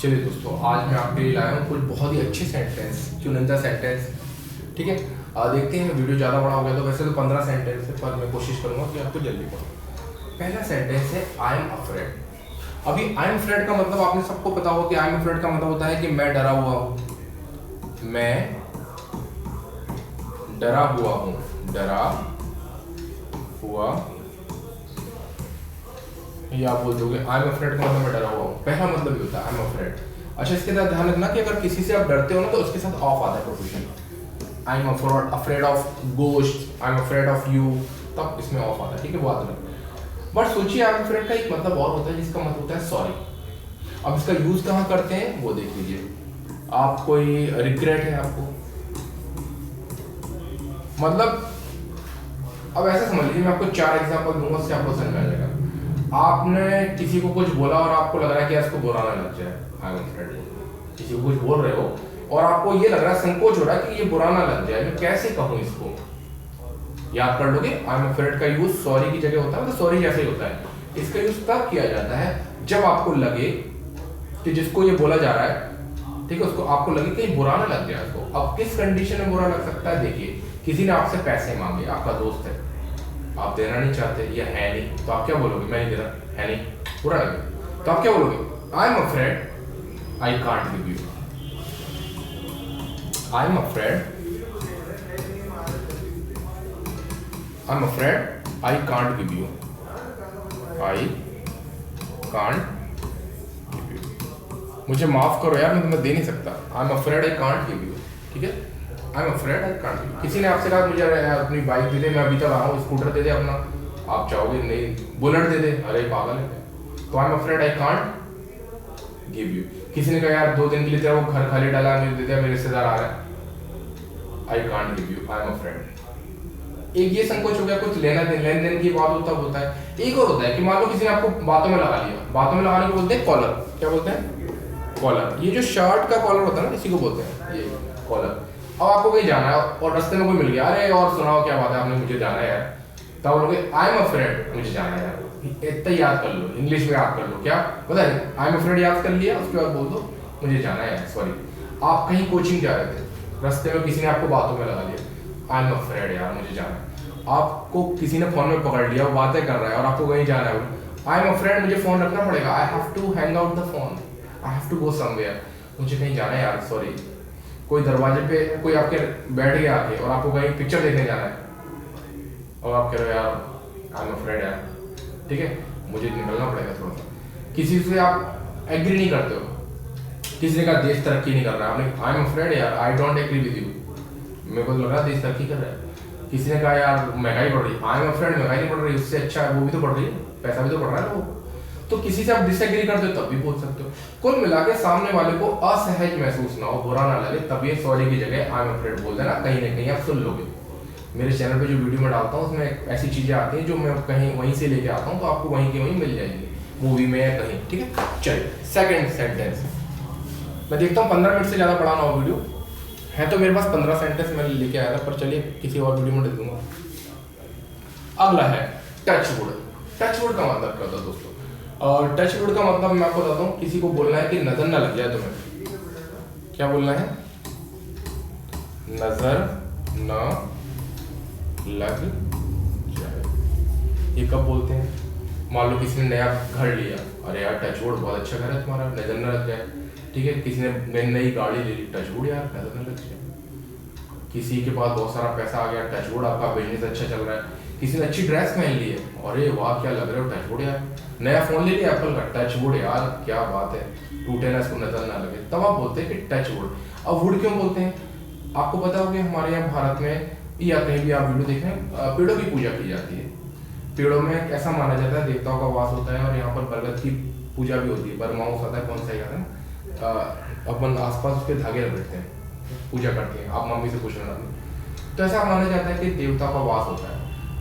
चलिए दोस्तों, आज मैं आपके लिए लाया हूँ कुछ बहुत ही अच्छे सेंटेंस, चुनिंदा सेंटेंस। ठीक है, देखते हैं। वीडियो ज़्यादा बड़ा हो गया तो वैसे तो 15 सेंटेंस है, पर मैं कोशिश करूँगा कि आपको जल्दी पढ़ो। पहला सेंटेंस है आई एम अफ्रेड। अभी आई एम अफ्रेड का मतलब आपने सबको पता होगा कि आई एम अफ्रेड का मतलब होता है कि मैं डरा हुआ हूँ। मैं डरा हुआ हूँ, डरा हुआ, ये आप बोल दोगे आई एम अफ्रेड का मतलब मैं डरा हुआ हूँ। पहला मतलब ये होता है आई एम अफ्रेड। अच्छा, इसके साथ ध्यान रखना कि अगर किसी से आप डरते हो ना तो उसके साथ ऑफ आता है proposition. I am afraid of ghost, I am afraid of you, तब इसमें ऑफ आता है। ठीक है, वो आता है। बट सोचिए आई एम अफ्रेड का एक मतलब और होता है जिसका मतलब होता है सॉरी। अब इसका यूज कहाँ करते हैं वो देख लीजिए। आप कोई रिग्रेट है आपको, मतलब अब ऐसा समझ लीजिए, मैं आपको 4 एग्जांपल दूंगा, उससे आपको समझ में आ जाएगा। आपने किसी को कुछ बोला और आपको लग रहा है कि इसको बुरा ना लग जाए, आई एम अफ्रेड। किसी को कुछ बोल रहे हो और आपको ये लग रहा है, संकोच हो रहा है कि ये बुरा ना लग जाए, मैं कैसे कहूँ इसको। याद कर लोगे, आई एम अफ्रेड का यूज सॉरी की जगह होता है, तो सॉरी जैसे ही होता है। इसका यूज तब किया जाता है जब आपको लगे कि जिसको ये बोला जा रहा है, ठीक है, उसको आपको लगे कि बुरा ना लग जाए उसको। अब किस कंडीशन में बुरा लग सकता है, देखिए, किसी ने आपसे पैसे मांगे, आपका दोस्त है, आप देना नहीं चाहते या है नहीं, तो आप क्या बोलोगे, मैं नहीं दे रहा, है नहीं, बुरा लगे, तो आप क्या बोलोगे, आई am afraid I can't give you. I am afraid I can't give you, I can't give you. मुझे माफ करो यार, मैं तुम्हें दे नहीं सकता, आई am afraid I can't give you. ठीक है, I am afraid I can't give you. किसी ने आपसे कहा मुझे अपनी बाइक दे दे, मैं अभी तक आ रहा हूँ, स्कूटर दे दे अपना, आप चाहोगे नहीं, बुलेट दे दे, अरे पागल है, तो आई am afraid I can't give you. किसी ने कहा यार 2 दिन के लिए तेरा वो घर खाली डाला, मुझे दे दे, मेरे रिश्तेदार आ रहे हैं, I can't give you, I am afraid. एक ये संकोच हो गया, कुछ लेन देन की बात होता होता है। एक और होता है कि मान लो किसी ने आपको बातों में लगा लिया, बातों में लगाने को बोलते हैं कॉलर। क्या बोलते हैं, कॉलर। ये जो शर्ट का कॉलर होता है ना, इसी को बोलते हैं ये कॉलर। अब आपको कहीं जाना है और रास्ते में कोई मिल गया, अरे और सुनाओ क्या बात है, आपने मुझे जाना है यार, तब बोलोगे आई एम अफ्रेड, मुझे जाना है यार। इतना याद कर लो, इंग्लिश में याद कर लो, क्या पता है, आई एम अफ्रेड याद कर लिया, उसके बाद बोल दो मुझे जाना है यार, सॉरी। आप कहीं कोचिंग जा रहे थे, रास्ते में किसी ने आपको बातों में लगा लिया, आई एम अफ्रेड यार मुझे जाना है। आपको किसी ने फोन में पकड़ लिया, वो बातें कर रहा है और आपको कहीं जाना है, आई एम अफ्रेड मुझे फोन रखना पड़ेगा, I have to hang out the phone, I have to go somewhere, मुझे कहीं जाना है यार, सॉरी। कोई दरवाजे पे कोई आपके बैठ गया आके और आपको कहीं पिक्चर देखने जाना है और आप कह रहे हो यार आई एम अफ्रेड यार, ठीक है, मुझे निकलना पड़ेगा थोड़ा सा। किसी से आप एग्री नहीं करते हो, किसी ने कहा देश तरक्की नहीं कर रहा है, आपने आई एम अफ्रेड यार I don't agree with you, मेरे को लग रहा है देश तरक्की कर रहा है। किसी ने कहा यार महंगाई बढ़ रही है, आई एम अफ्रेड महंगाई नहीं बढ़ रही, उससे अच्छा है वो भी तो बढ़ रही है, पैसा भी तो बढ़ रहा है वो। तो किसी से आप डिसएग्री करते हो तब भी बोल सकते हो। कुल मिला के सामने वाले को असहज महसूस ना हो, बुरा ना लगे, तब ये सॉरी की जगह आई एम अफ्रेड बोल देना, कहीं ना कहीं आप सुन लोगे। मेरे चैनल पे जो वीडियो में डालता हूँ उसमें ऐसी चीज़ें आती हैं जो मैं कहीं वहीं से लेके आता हूँ, तो आपको वहीं की वहीं मिल जाएंगी, मूवी में या कहीं। ठीक है, चलिए सेकंड सेंटेंस। मैं देखता हूँ 15 मिनट से ज़्यादा बड़ा ना हो वीडियो है, तो मेरे पास 15 सेंटेंस मैं लेके आया था, पर चलिए किसी और वीडियो में दे दूंगा। अगला है टच वुड। टच वुड का मतलब क्या होता है दोस्तों, और टच वुड का मतलब मैं आपको बताता हूँ, किसी को बोलना है कि नजर ना लग जाए तुम्हें। क्या बोलना है, नजर न लग जाए। ये कब बोलते हैं, मान लो किसी ने नया घर लिया, अरे यार टच वुड बहुत अच्छा घर है तुम्हारा, नजर न लग जाए। ठीक है, किसी ने नई गाड़ी ले ली, टच वुड यार नजर न लग जाए। किसी के पास बहुत सारा पैसा आ गया, टच वुड आपका बिजनेस अच्छा चल रहा है। किसी ने अच्छी ड्रेस पहन ली है, अरे वाह क्या लग रहे हो, टच वुड यार। नया फोन ले लिया एप्पल का, टच वुड यार क्या बात है, टूटे ना, इसको नजर ना लगे, तब आप बोलते हैं कि टच वुड। अब वुड क्यों बोलते हैं, आपको पता होगा हमारे यहाँ भारत में या कहीं भी आप वीडियो देखें, पेड़ों की पूजा की जाती है। पेड़ों में ऐसा माना जाता है देवताओं का वास होता है, और यहाँ पर बरगद की पूजा भी होती है, बरमाउस आता है, कौन सा याद है, अपन आसपास उसके धागे लपेटते हैं, पूजा करते हैं, आप मम्मी से पूछ लेना। तो ऐसा माना जाता है कि देवताओं का वास होता है।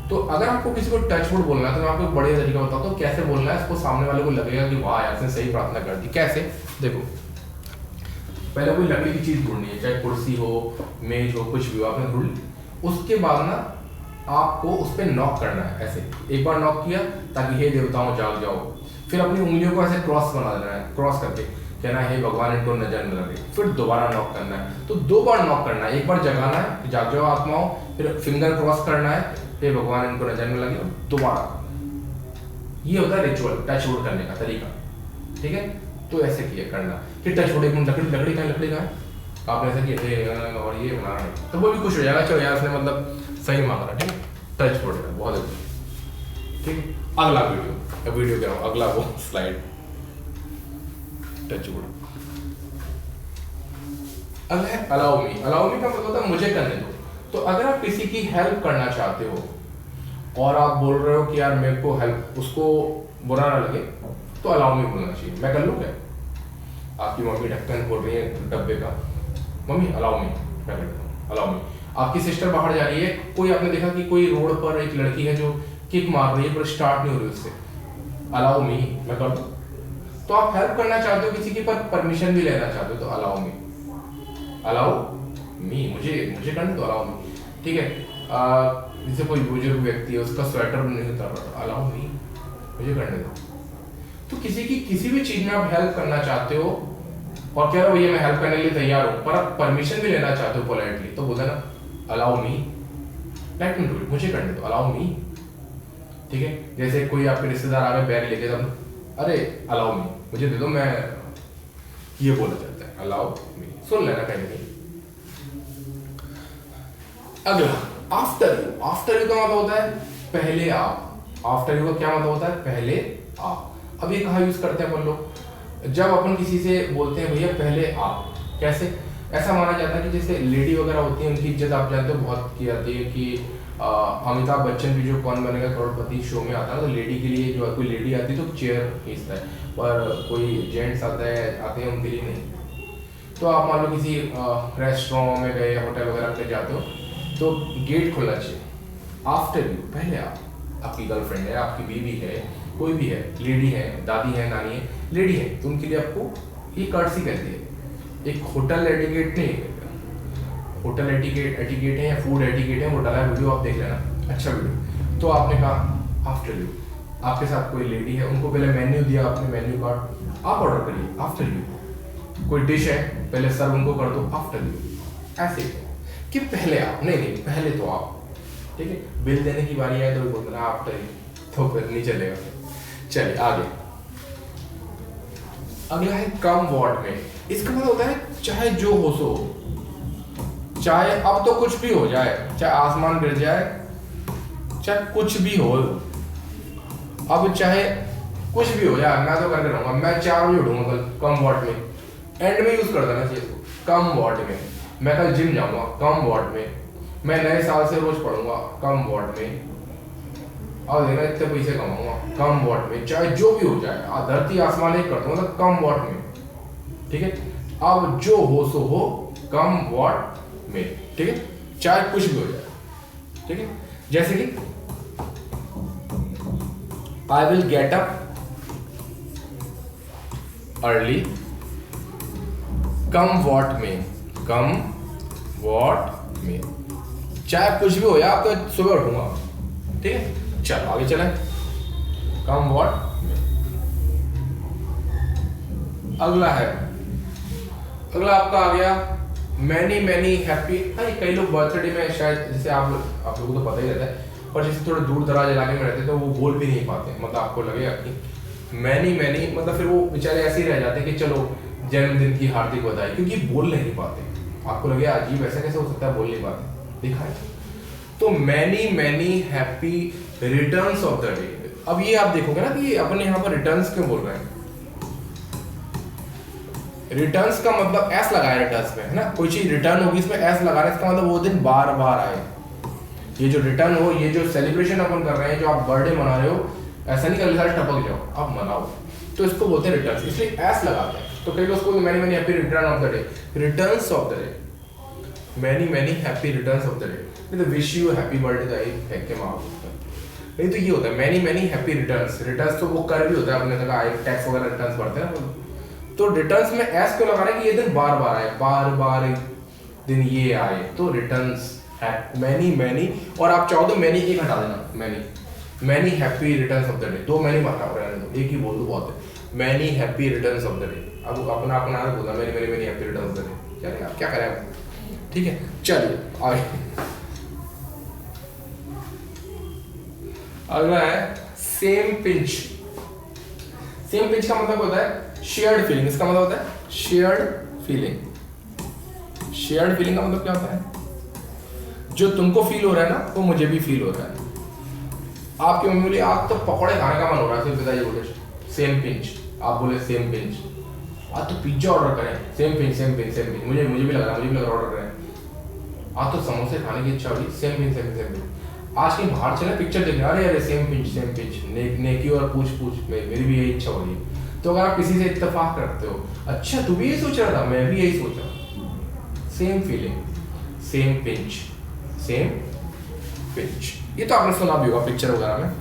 तो अगर आपको किसी को टच वुड बोलना है तो मैं आपको एक बढ़िया तरीका बताता हूँ कैसे बोलना है, इसको सामने वाले को लगेगा कि वाह यार इसने सही प्रार्थना कर दी। कैसे, देखो, पहले कोई लकड़ी की चीज ढूंढनी है, चाहे कुर्सी हो, मेज हो, कुछ भी हो, आपने ढूंढ ली। उसके बाद ना आपको उस पर नॉक करना है, ऐसे एक बार नॉक किया ताकि हे देवताओं जाग जाओ, फिर अपनी उंगलियों को ऐसे क्रॉस बना देना है, क्रॉस करके कहना है हे भगवान इनको नजर न लगे, फिर दोबारा नॉक करना है। तो 2 बार नॉक करना है, एक बार जगाना है जाग जाओ आत्माओं, फिर फिंगर क्रॉस करना है हे भगवान इनको नजर न लगे, दोबारा। ये होता है रिचुअल टच वुड करने का तरीका, ठीक है। तो ऐसे किया करना कि टच वुड, एक मिनट लकड़ी का है, आपने ऐसा किया और ये बनाना है तो वो भी खुश हो जाएगा, चलो यार उसने मतलब सही मांग रहा, ठीक है। टच वुड का बहुत अच्छा, ठीक है। अगला वीडियो क्या हो, अगला वो स्लाइड टच वुड। अगला है अलाउ मी। अलाउ मी का मतलब होता है मुझे करने दो। तो अगर आप किसी की हेल्प करना चाहते हो और आप बोल रहे हो कि यार मेरे को हेल्प, उसको बुरा ना लगे, तो अलाउ मी बोलना चाहिए। मैं कर लूँ क्या? आपकी मम्मी ढक्कन खोल रही है डब्बे का, मम्मी अलाउ मी, मैं कर देता हूँ अलाउ मी। आपकी सिस्टर बाहर जा रही है, कोई आपने देखा कि कोई रोड पर एक लड़की है जो किक मार रही है पर स्टार्ट नहीं हो रही उससे, अलाउ मी, मैं कर दूँ। तो आप हेल्प करना चाहते हो किसी की पर परमिशन भी लेना चाहते हो तो अलाउ मी, मुझे करने दो, अलाउ मी, ठीक है। जैसे कोई बुजुर्ग व्यक्ति है उसका स्वेटर नहीं उतर रहा, अलाउ मी, मुझे करने दो। तो किसी की किसी भी चीज में आप हेल्प करना चाहते हो और कह रहे हो भैया मैं हेल्प करने के लिए तैयार हूँ, पर आप परमिशन भी लेना चाहते हो पोलाइटली, तो बोलते ना allow me, let me do it, मुझे करने दो, अलाउ मी, ठीक है। जैसे कोई आपके रिश्तेदार आ गए बैग लेके, तब अरे अलाउ मी, मुझे दे दो, मैं ये बोला जाता है अलाउ मी, सुन लेना कहीं नहीं। अगला आफ्टर यू। आफ्टर यू का मतलब होता है पहले आप। आफ्टर यू का क्या मतलब होता है? पहले आप। अब ये कहाँ यूज करते हैं अपन लोग? जब अपन किसी से बोलते हैं भैया पहले आप, कैसे? ऐसा माना जाता है कि जैसे लेडी वगैरह होती है उनकी इज्जत आप जानते हो बहुत की जाती है कि अमिताभ बच्चन भी जो कौन बनेगा करोड़पति शो में आता है तो लेडी के लिए जो कोई लेडी आती है तो चेयर खींचता है, पर कोई जेंट्स आते हैं उनके लिए नहीं। तो आप मान लो किसी रेस्टोरेंट में गए, होटल वगैरह पे जाते हो तो गेट खुलना चाहिए। आफ्टर यू, पहले आप। आपकी गर्लफ्रेंड है, आपकी बीवी है, कोई भी है, लेडी है, दादी है, नानी है, लेडी है, तो उनके लिए आपको ये कर्टसी कहती है। एक होटल एटिकेट नहीं, होटल एटिकेट है या फूड एटिकेट है, वो डाला वीडियो आप देख लेना, अच्छा वीडियो। तो आपने कहा आफ्टर यू, आपके साथ कोई लेडी है, उनको पहले मेन्यू दिया आपने, मेन्यू कार्ड आप ऑर्डर करिए, आफ्टर यू। कोई डिश है, पहले सर्व उनको कर दो, आफ्टर यू। ऐसे कि पहले आप, नहीं पहले तो आप, ठीक है। बिल देने की बारी आए तो बोलते ना आफ्टर यू, तो फिर नहीं चलेगा। चलिए आगे। अगला है कम वॉट में। इसका मतलब होता है चाहे जो हो सो, चाहे अब तो कुछ भी हो जाए, चाहे आसमान गिर जाए, चाहे कुछ भी हो, अब चाहे कुछ भी हो जाए, मैं तो करके रहूंगा, मैं 4 बजे उठूंगा कल, कम वॉट में। एंड में यूज कर देना चाहिए इसको, कम वॉट में। मैं कल जिम जाऊंगा, कम वॉट में। मैं नए साल से रोज पढ़ूंगा, कम वॉट में। और देखना इतने पैसे कमाऊंगा, कम वॉट में। चाहे जो भी हो जाए, धरती आसमान एक कर दूंगा, मतलब कम वॉट में, ठीक है। अब जो हो सो हो, कम वॉट में, ठीक है। चाहे कुछ भी हो जाए, ठीक है। जैसे कि I will get up early, come what में, कम वॉट में। चाहे कुछ भी हो जाए, आप तो सुबह उठूंगा, ठीक है। चलो आगे चलें। कम वॉट में। अगला आपका आ गया मैनी हैप्पी। कई लोग बर्थडे में शायद, जैसे आप लोगों को तो पता ही रहता है, पर जैसे थोड़े दूर दराज इलाके में रहते हैं तो वो बोल भी नहीं पाते, मतलब आपको लगेगा कि मैनी मतलब फिर वो बेचारे ऐसे ही रह जाते हैं कि चलो जन्मदिन की हार्दिक बधाई, क्योंकि बोल नहीं पाते। आपको लगेगा अजीब, ऐसा कैसे हो सकता है, बोल नहीं पाते, देखा है। तो many happy returns of the day. अब ये आप देखोगे ना कि अपने यहाँ पर रिटर्न्स क्यों बोल रहे हैं। रिटर्न्स का मतलब एस लगाया रिटर्न्स में, है ना। कोई चीज रिटर्न होगी इसमें एस लगा रहे हैं, इसका मतलब वो दिन बार बार आए। ये जो रिटर्न हो, ये जो सेलिब्रेशन अपन कर रहे हैं, जो आप बर्थडे मना रहे हो, ऐसा नहीं कर सारे टपक जाओ, आप मनाओ, तो इसको बोलते हैं रिटर्न्स, इसलिए एस लगाते हैं। तो कई लोग उसको many happy return of the day, returns of the day, many happy returns of the day. नहीं तो विश यू हैप्पी बर्थडे का एक फेंक के मार सकते हैं। नहीं तो ये होता है मैनी हैप्पी रिटर्न्स तो वो कर भी होता है, अपने जगह टैक्स वगैरह रिटर्न्स भरते हैं ना, तो रिटर्न्स में एस क्यों लगा रहे हैं कि ये दिन बार बार आए, बार दिन ये आए, तो रिटर्न्स है मैनी। और आप चाहो तो मैनी एक हटा देना, many happy returns of the day, 2 many हटा रहने दो, एक ही बोल दो बहुत है। Many happy returns of the day. अब अपना अपना बोला many many many happy returns of the day, चलिए आप क्या करें आप, ठीक है। चलिए आगे अगला है सेम पिंच। सेम पिंच का मतलब होता है शेयर्ड फीलिंग। इसका मतलब होता है शेयर्ड फीलिंग। शेयर्ड फीलिंग का मतलब क्या होता है, जो तुमको फील हो रहा है ना वो मुझे भी फील हो रहा है। आपकी मम्मी बोली आप तो पकौड़े खाने का मन हो रहा है, फिर पिताजी बोले सेम पिंच, आप बोले सेम पिंच, आज तो पिज्जा ऑर्डर करें, same pinch same pinch same pinch, मुझे भी लग रहा है ऑर्डर करें। आज तो समोसे खाने की इच्छा हो रही, same pinch same pinch same pinch. आज कहीं बाहर चले पिक्चर देखने, अरे अरे सेम पिंच नेकी और पूछ मेरी भी यही इच्छा हो रही है। तो अगर आप किसी से इत्तेफाक करते हो, अच्छा तू भी यही सोच रहा था, मैं भी यही सोचा, same feeling, same pinch, same pinch. ये तो आपने सुना भी होगा पिक्चर वगैरह में,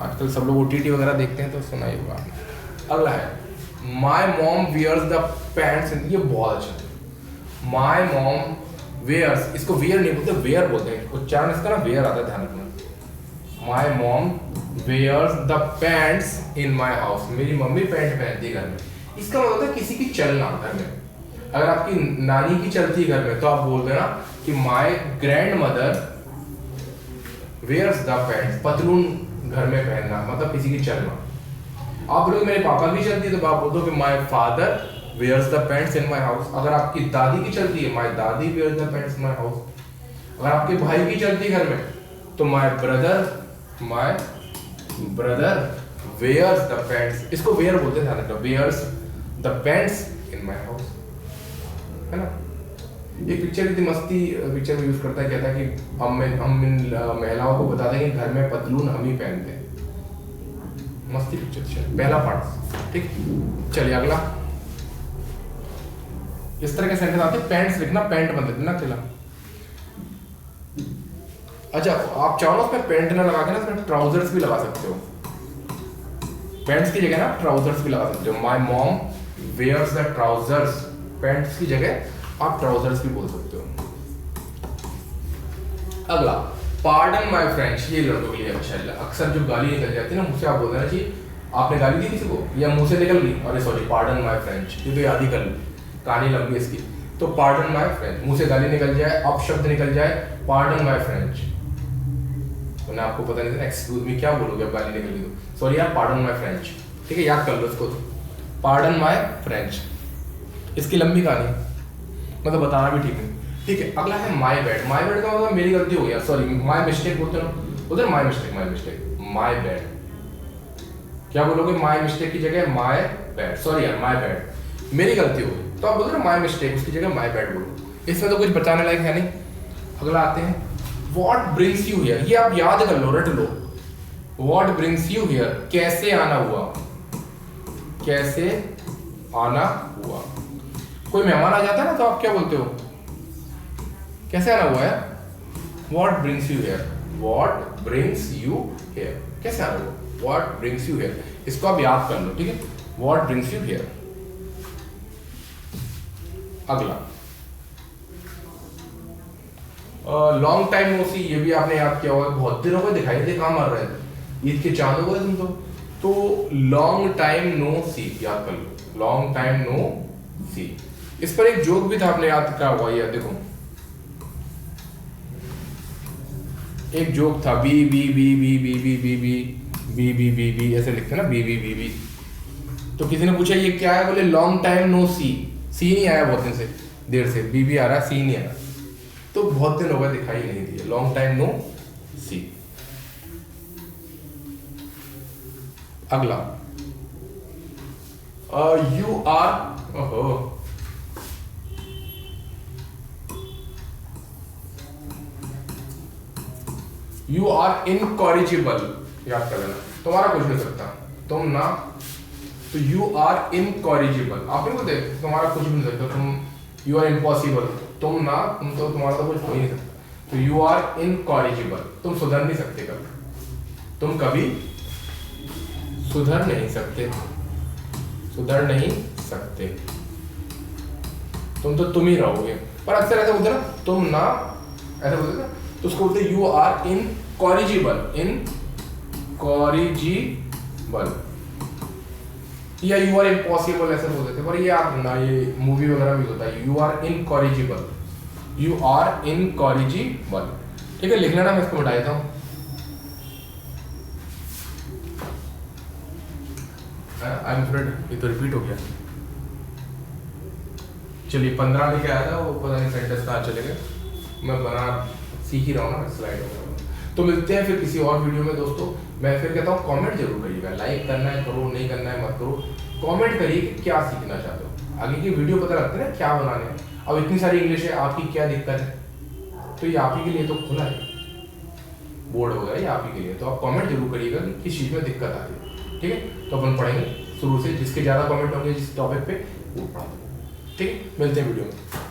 आजकल सब लोग OTT वगैरह देखते हैं तो सुना ही होगा। अगला है my mom wears the pants. ये बहुत अच्छा है, माई मॉम वेयर्स, इसको वियर नहीं बोलते, वेयर बोलते हैं, उच्चारण इसका ना वेयर आता है, ध्यान रखना। My mom wears the pants in my house, मेरी मम्मी पैंट पहनती है घर में। इसका मतलब होता है किसी की चलना घर में। अगर आपकी नानी की चलती है घर में तो आप बोलते ना कि my grandmother wears the pants, पतलून घर में पहनना मतलब किसी की चलना। आप बोलोगे मेरे पापा की चलती है तो आप बोलते हो कि my father wears the pants in my house। अगर आपकी दादी की चलती है my दादी wears the pants in my house। अगर आपके भाई की चलती है घर में तो my brother wears the pants, इसको wear बोलते हैं, ध्यान रखना, wears the pants in my house, है ना। एक पिक्चर इतनी मस्ती पिक्चर में यूज करता है, कहता है कि हम इन महिलाओं को बताते हैं कि घर में पतलून हम ही पहनते हैं। मस्ती पिक्चर पहला पार्ट, ठीक। चलिए अगला, इस तरह के सेंटेंस आते हैं, पैंट्स लिखना, पैंट मत लिखना अकेला। अच्छा आप चाहो ना उसमें पैंट ना लगा के ना उसमें ट्राउजर्स भी लगा सकते हो, पैंट्स की जगह ना ट्राउजर्स भी लगा सकते हो। My mom wears the trousers, pants की जगह आप ट्राउजर्स भी बोल सकते हो। अगला पार्डन माई फ्रेंच, ये लड़कों के लिए अच्छा है। अक्सर जो गाली निकल जाती है ना मुझसे, आप बोल देना चाहिए आपने गाली दी किसी को या मुंह से निकल गई, अरे सॉरी पार्डन माई फ्रेंच, ये तो याद ही कर ली, कहानी लंबी इसकी। तो पार्डन माई फ्रेंच, मुंह से गाली निकल जाए, अपशब्द निकल जाए, पार्डन माई फ्रेंच, तो ना आपको पता नहीं एक्सक्यूज मी क्या बोलोगे, गाली निकल गई तो सॉरी यार पार्डन माई फ्रेंच, ठीक है, याद कर लो इसको, पार्डन माई फ्रेंच। इसकी लंबी कहानी मतलब बताना भी ठीक है, ठीक है। अगला है माई बैड। माई बैड का मतलब मेरी गलती हो गया, सॉरी माई मिस्टेक बोलते ना उधर, माई मिस्टेक, माई बैड। क्या बोलोगे, माई मिस्टेक की जगह माई बैड, सॉरी यार माई बैड, मेरी गलती हो गई, तो आप बोलते ना माई मिस्टेक, उसकी जगह माई बैड बोलो। इसमें तो कुछ बताने लायक है नहीं। अगला आते हैं व्हाट ब्रिंग्स यू हियर, ये आप याद कर लो, रट लो। व्हाट ब्रिंग्स यू हियर, कैसे आना हुआ, कैसे आना हुआ। कोई मेहमान आ जाता है ना तो आप क्या बोलते हो, कैसे आना हुआ है, what brings you here, what brings you here, कैसे आना हुआ, व्हाट ब्रिंग्स यू हियर, इसको आप याद कर लो, ठीक है, व्हाट ब्रिंग्स यू हियर। अगला लॉन्ग टाइम नो सी, ये भी आपने याद किया होगा, बहुत दिनों को दिखाई दे, कहाँ मार रहे थे, ईद के चांद हो गए तुम तो लॉन्ग टाइम नो सी याद कर लो, लॉन्ग टाइम नो सी। इस पर एक जोक भी था, आपने याद करा होगा, ये देखो एक जोक था, B B B B B B B B B B B B ऐसे लिखते ना, बी बी बी बी। तो किसी ने पूछा ये क्या है, बोले लॉन्ग टाइम नो सी, सी नहीं आया बहुत दिन से, देर से, बी बी आ रहा है, सी नहीं आ रहा, तो बहुत दिन हो गए दिखाई नहीं दी, लॉन्ग टाइम नो सी। अगला यू आर, ओहो यू आर इनकॉरिजिबल, याद कर लेना, तुम्हारा कुछ नहीं सकता, तुम ना, तो यू आर इनकॉरिजिबल, आप नहीं बोलते तुम्हारा कुछ भी नहीं सकता, तुम यू आर इम्पॉसिबल, तुम ना, तुम तो तुम्हारा तो कुछ हो ही नहीं सकता, तो यू आर इनकॉरिजिबल, तुम सुधर नहीं सकते कभी, तुम कभी सुधर नहीं सकते, सुधर नहीं सकते, तुम तो तुम ही रहोगे। पर अक्सर ऐसा बोलते ना, तुम ना, ऐसा बोलते ना, तो उसको बोलते यू आर इनकॉरिजिबल, इनकॉरिजिबल। या यू आर इम्पॉसिबल ऐसे बोल देते हैं, पर ये आप ना, ये मूवी वगैरह भी होता है, you are incorrigible, you are incorrigible. ठीक है, लिख लेना, मैं इसको मिटा देता हूँ। आई एम अफ्रेड ये तो रिपीट हो गया। चलिए 15 लेके आया था, वो पता नहीं सेंटेंस कहाँ चले गए, मैं बना सीख ही रहा हूँ ना स्लाइड वगैरह। तो मिलते हैं फिर किसी और वीडियो में दोस्तों। मैं फिर कहता हूँ कमेंट जरूर करिएगा, लाइक करना है करो, नहीं करना है मत करो, कमेंट करिए कि क्या सीखना चाहते हो, आगे की वीडियो पता लगता है ना क्या बनाने हैं। अब इतनी सारी इंग्लिश है, आपकी क्या दिक्कत है, तो ये आप ही के लिए तो खुला है बोर्ड वगैरह, ये आप ही के लिए, तो आप कमेंट जरूर करिएगा कि किस चीज़ में दिक्कत आ रही है। ठीक है, तो अपन पढ़ेंगे शुरू से, जिसके ज़्यादा कमेंट होंगे जिस टॉपिक पे वो पढ़ा दूँगा। ठीक है, मिलते हैं वीडियो में।